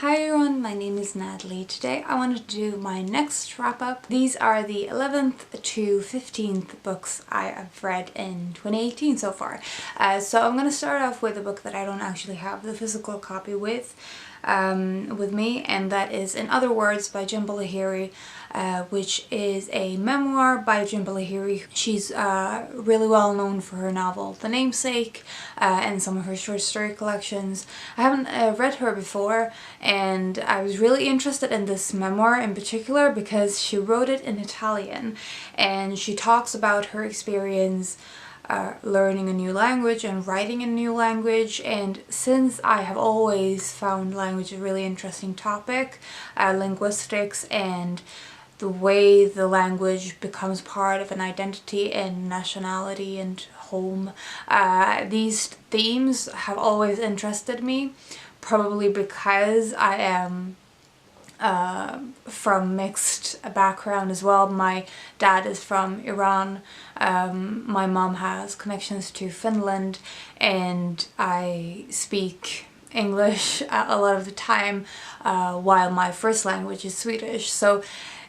Hi everyone, my name is Natalie. Today I wanted to do my next wrap up. These are the 11th to 15th books I have read in 2018 so far. So I'm going to start off with a book that I don't actually have the physical copy with me, and that is In Other Words by Jhumpa Lahiri, which is a memoir by Jhumpa Lahiri. She's really well known for her novel The Namesake and some of her short story collections. I haven't read her before, and I was really interested in this memoir in particular because she wrote it in Italian, and she talks about her experience learning a new language and writing a new language. And since I have always found language a really interesting topic, linguistics and the way the language becomes part of an identity and nationality and home, these themes have always interested me, probably because I am from mixed background as well. My dad is from Iran, my mom has connections to Finland, and I speak English a lot of the time while my first language is Swedish. So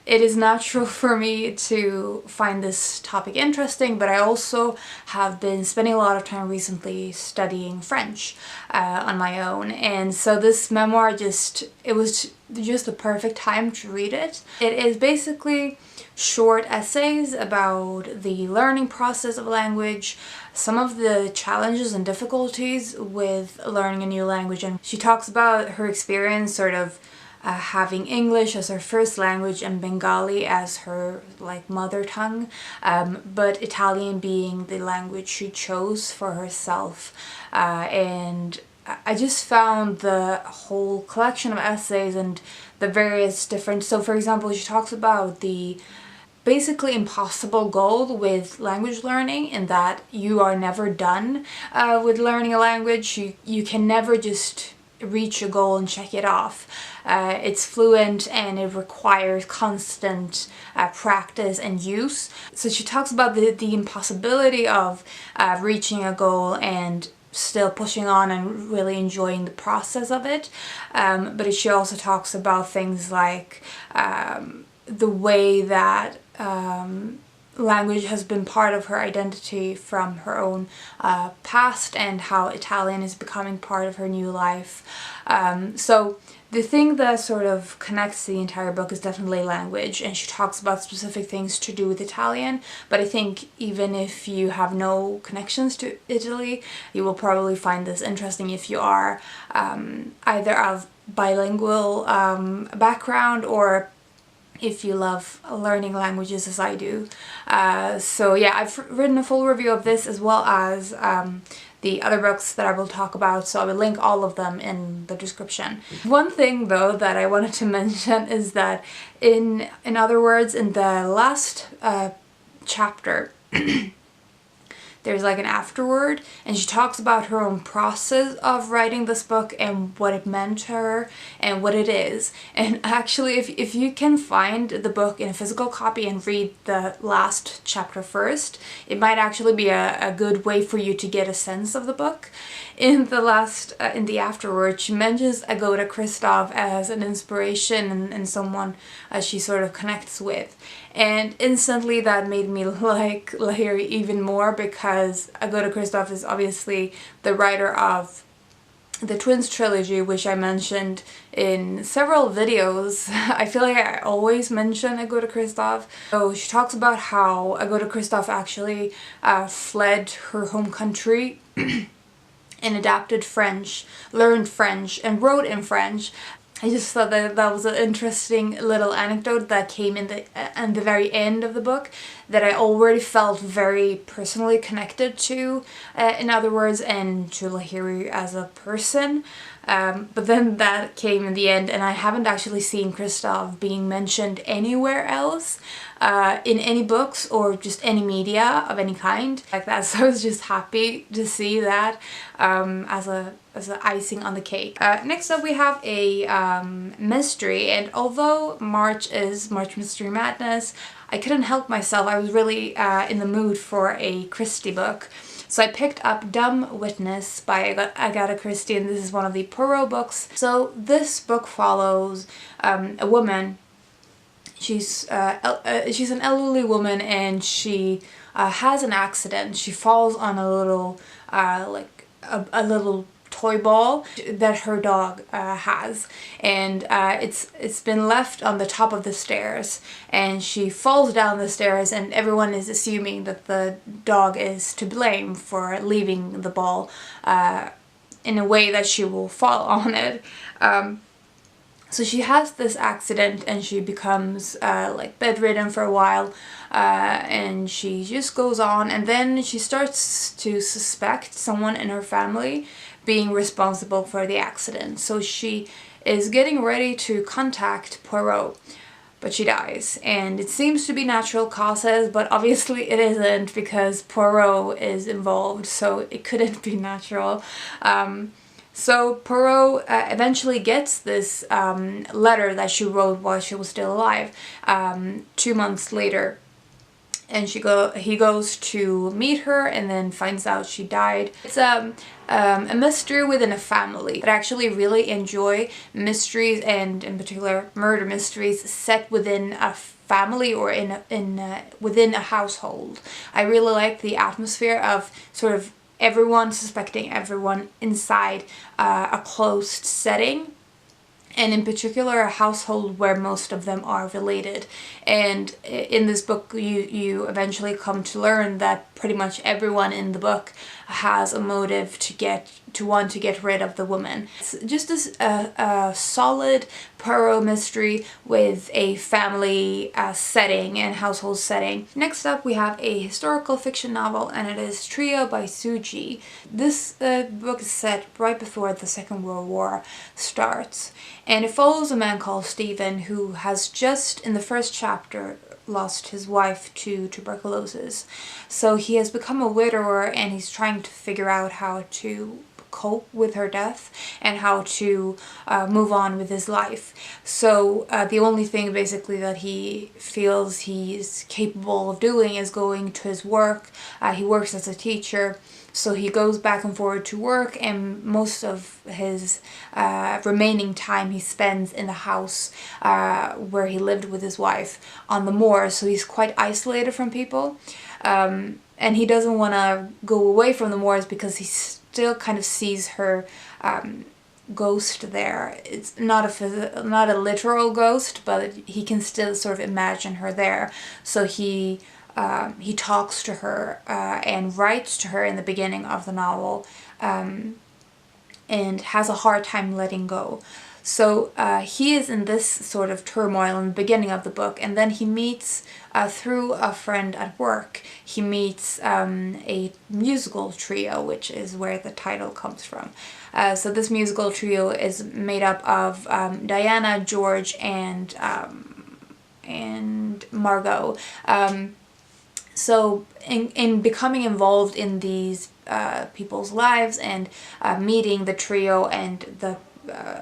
it is natural for me to find this topic interesting, but I also have been spending a lot of time recently studying French on my own, and so this memoir it was just the perfect time to read it. It is basically short essays about the learning process of language, some of the challenges and difficulties with learning a new language, and she talks about her experience sort of having English as her first language and Bengali as her mother tongue, but Italian being the language she chose for herself. And I just found the whole collection of essays and the various different, so for example, she talks about the basically impossible goal with language learning, in that you are never done with learning a language. You can never just reach a goal and check it off. It's fluent and it requires constant practice and use. So she talks about the impossibility of reaching a goal and still pushing on and really enjoying the process of it. But she also talks about things like the way that language has been part of her identity from her own past, and how Italian is becoming part of her new life. So the thing that sort of connects the entire book is definitely language, and she talks about specific things to do with Italian, but I think even if you have no connections to Italy, you will probably find this interesting if you are either of bilingual background, or if you love learning languages as I do. So yeah, I've written a full review of this as well as the other books that I will talk about, so I will link all of them in the description. One thing though that I wanted to mention is that in other words, in the last chapter, there's like an afterword, and she talks about her own process of writing this book and what it meant to her and what it is. And actually, if you can find the book in a physical copy and read the last chapter first, it might actually be a good way for you to get a sense of the book. In the afterword, she mentions Agota Christoph as an inspiration and someone she sort of connects with. And instantly that made me like Lahiri even more, because Agota Christoph is obviously the writer of the Twins trilogy, which I mentioned in several videos. I feel like I always mention Agota Christoph. So she talks about how Agota Christoph actually fled her home country and adapted French, learned French, and wrote in French. I just thought that was an interesting little anecdote that came in the very end of the book that I already felt very personally connected to, in other words, and to Lahiri as a person. But then that came in the end, and I haven't actually seen Christoph being mentioned anywhere else in any books or just any media of any kind like that. So I was just happy to see that as an icing on the cake. Next up we have a mystery, and although March is March Mystery Madness, I couldn't help myself. I was really in the mood for a Christie book. So I picked up Dumb Witness by Agatha Christie, and this is one of the Poirot books. So this book follows a woman. She's an elderly woman, and she has an accident. She falls on a little like a little toy ball that her dog has, and it's been left on the top of the stairs, and she falls down the stairs, and everyone is assuming that the dog is to blame for leaving the ball in a way that she will fall on it. So she has this accident, and she becomes like bedridden for a while, and she just goes on, and then she starts to suspect someone in her family being responsible for the accident. So she is getting ready to contact Poirot, but she dies, and it seems to be natural causes, but obviously it isn't, because Poirot is involved, so it couldn't be natural. So Poirot eventually gets this letter that she wrote while she was still alive 2 months later, and he goes to meet her, and then finds out she died. It's a mystery within a family. I actually really enjoy mysteries, and in particular murder mysteries set within a family or within a household. I really like the atmosphere of sort of everyone suspecting everyone inside a closed setting, and in particular a household where most of them are related. And in this book you eventually come to learn that pretty much everyone in the book has a motive to want to get rid of the woman. It's just a solid Poirot mystery with a family setting and household setting. Next up we have a historical fiction novel, and it is Trio by Suji. This book is set right before the Second World War starts, and it follows a man called Stephen who has just in the first chapter lost his wife to tuberculosis. So he has become a widower, and he's trying to figure out how to cope with her death and how to move on with his life. So the only thing basically that he feels he's capable of doing is going to his work. He works as a teacher, so he goes back and forward to work, and most of his remaining time he spends in the house where he lived with his wife on the moor, so he's quite isolated from people. And he doesn't want to go away from the moors because he still kind of sees her ghost there. It's not a literal ghost, but he can still sort of imagine her there. So he talks to her and writes to her in the beginning of the novel, and has a hard time letting go. So he is in this sort of turmoil in the beginning of the book, and then he meets, through a friend at work, he meets a musical trio, which is where the title comes from. So this musical trio is made up of Diana, George, and Margot. So in becoming involved in these people's lives and meeting the trio and the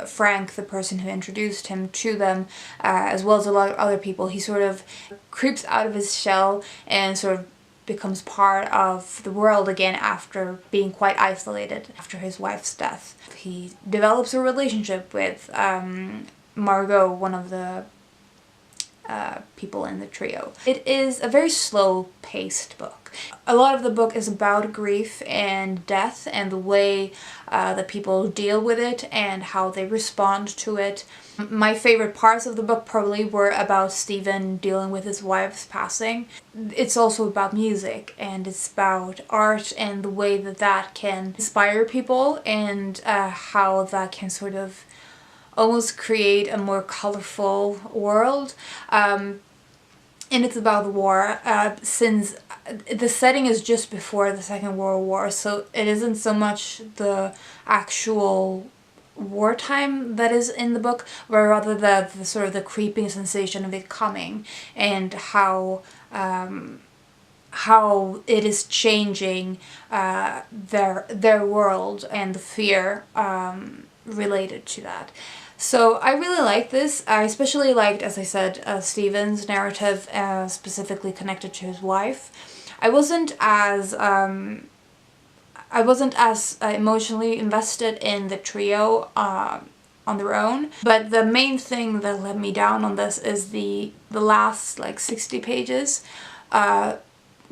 Frank, the person who introduced him to them, as well as a lot of other people, he sort of creeps out of his shell and sort of becomes part of the world again after being quite isolated after his wife's death. He develops a relationship with Margot, one of the people in the trio. It is a very slow-paced book. A lot of the book is about grief and death and the way that people deal with it and how they respond to it. My favorite parts of the book probably were about Stephen dealing with his wife's passing. It's also about music, and it's about art and the way that that can inspire people, and how that can sort of almost create a more colorful world. And it's about the war, since the setting is just before the Second World War, so it isn't so much the actual wartime that is in the book, but rather the sort of the creeping sensation of it coming, and how it is changing their world and the fear related to that. So I really like this. I especially liked, as I said, Stephen's narrative, specifically connected to his wife. I wasn't as I wasn't as emotionally invested in the trio on their own, but the main thing that let me down on this is the last like 60 pages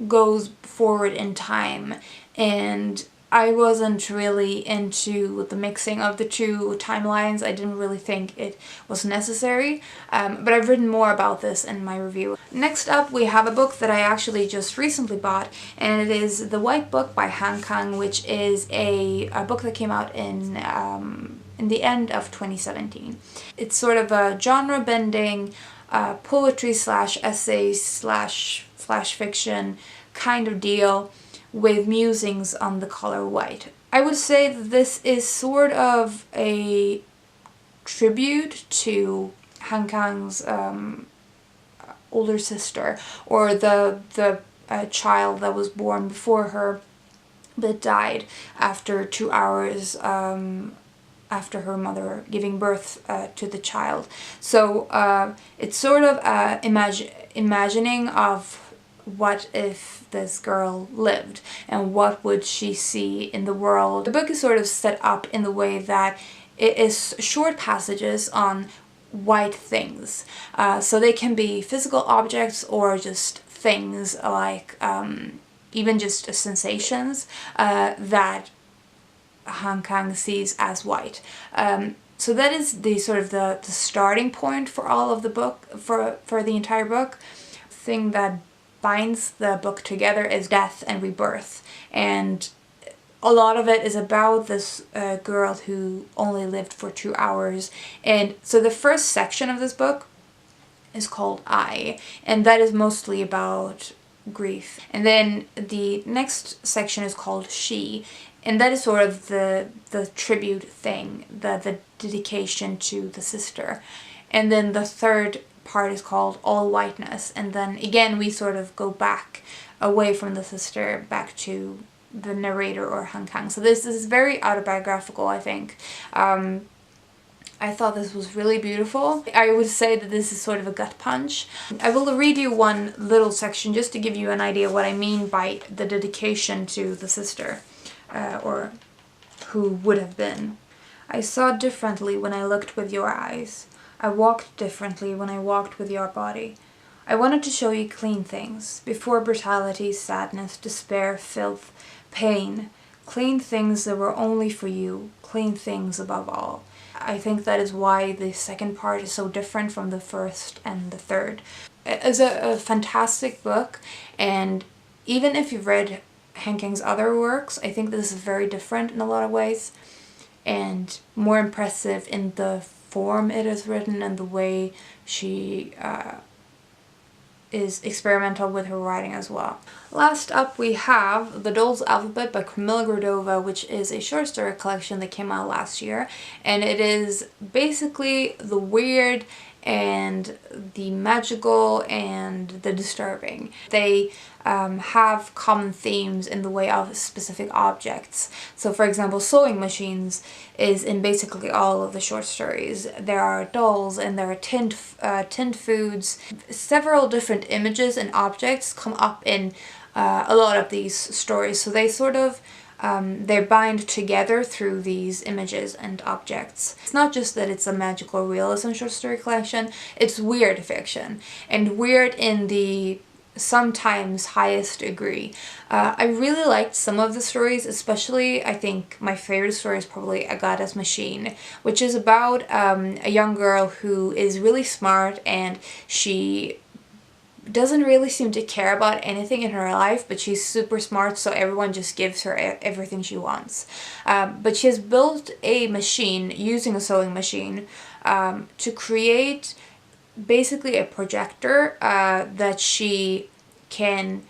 goes forward in time, and I wasn't really into the mixing of the two timelines. I didn't really think it was necessary, but I've written more about this in my review. Next up, we have a book that I actually just recently bought, and it is The White Book by Kang, which is a book that came out in the end of 2017. It's sort of a genre-bending poetry slash essay slash flash fiction kind of deal with musings on the color white. I would say that this is sort of a tribute to Han Kang's older sister, or the child that was born before her but died after 2 hours after her mother giving birth to the child. So it's sort of imagining of what if this girl lived and what would she see in the world. The book is sort of set up in the way that it is short passages on white things. So they can be physical objects or just things like even just sensations that Han Kang sees as white. So that is the sort of the starting point for all of the book, for the entire book. The thing that binds the book together is death and rebirth, and a lot of it is about this girl who only lived for 2 hours. And so the first section of this book is called I, and that is mostly about grief. And then the next section is called She, and that is sort of the tribute thing, the dedication to the sister. And then the third part is called All Whiteness, and then again we sort of go back away from the sister back to the narrator or Han Kang. So this is very autobiographical, I think. I thought this was really beautiful. I would say that this is sort of a gut punch. I will read you one little section just to give you an idea what I mean by the dedication to the sister, or who would have been. I saw differently when I looked with your eyes. I walked differently when I walked with your body. I wanted to show you clean things, before brutality, sadness, despair, filth, pain. Clean things that were only for you, clean things above all. I think that is why the second part is so different from the first and the third. It's a fantastic book, and even if you've read Han Kang's other works, I think this is very different in a lot of ways, and more impressive in the form it is written and the way she is experimental with her writing as well. Last up we have The Doll's Alphabet by Camilla Grudova, which is a short story collection that came out last year, and it is basically the weird and the magical and the disturbing. They have common themes in the way of specific objects. So for example, sewing machines is in basically all of the short stories. There are dolls and there are tinned foods. Several different images and objects come up in a lot of these stories. So they sort of they bind together through these images and objects. It's not just that it's a magical realism short story collection, it's weird fiction, and weird in the sometimes highest degree. I really liked some of the stories, especially I think my favorite story is probably Agata's Machine, which is about a young girl who is really smart and she doesn't really seem to care about anything in her life, but she's super smart, so everyone just gives her everything she wants. But she has built a machine using a sewing machine to create basically a projector that she can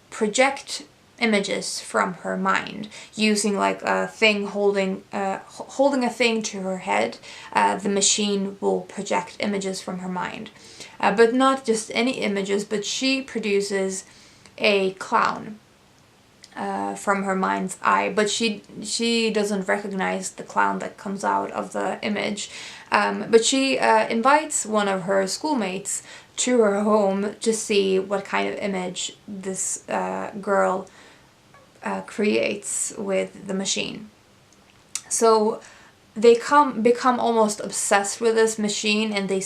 project images from her mind using like a thing holding a thing to her head. The machine will project images from her mind. But not just any images, but she produces a clown from her mind's eye, but she doesn't recognize the clown that comes out of the image. But she invites one of her schoolmates to her home to see what kind of image this girl creates with the machine. So they become almost obsessed with this machine, and they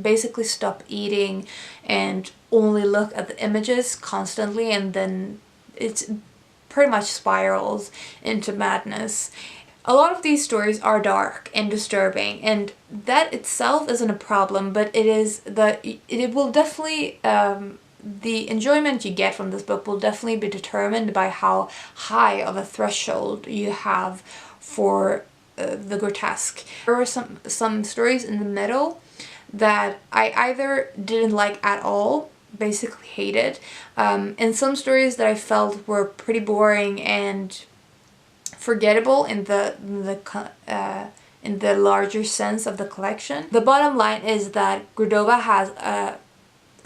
basically stop eating and only look at the images constantly, and then it's pretty much spirals into madness. A lot of these stories are dark and disturbing, and that itself isn't a problem, but it will definitely the enjoyment you get from this book will definitely be determined by how high of a threshold you have for the grotesque. There were some stories in the middle that I either didn't like at all, basically hated, and some stories that I felt were pretty boring and forgettable in the larger sense of the collection. The bottom line is that Grudova has a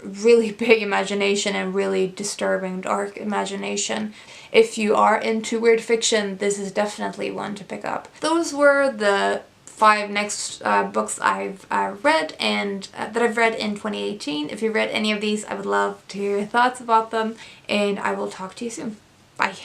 really big imagination and really disturbing dark imagination. If you are into weird fiction, this is definitely one to pick up. Those were the 5 next books I've read and that I've read in 2018. If you've read any of these, I would love to hear your thoughts about them, and I will talk to you soon. Bye.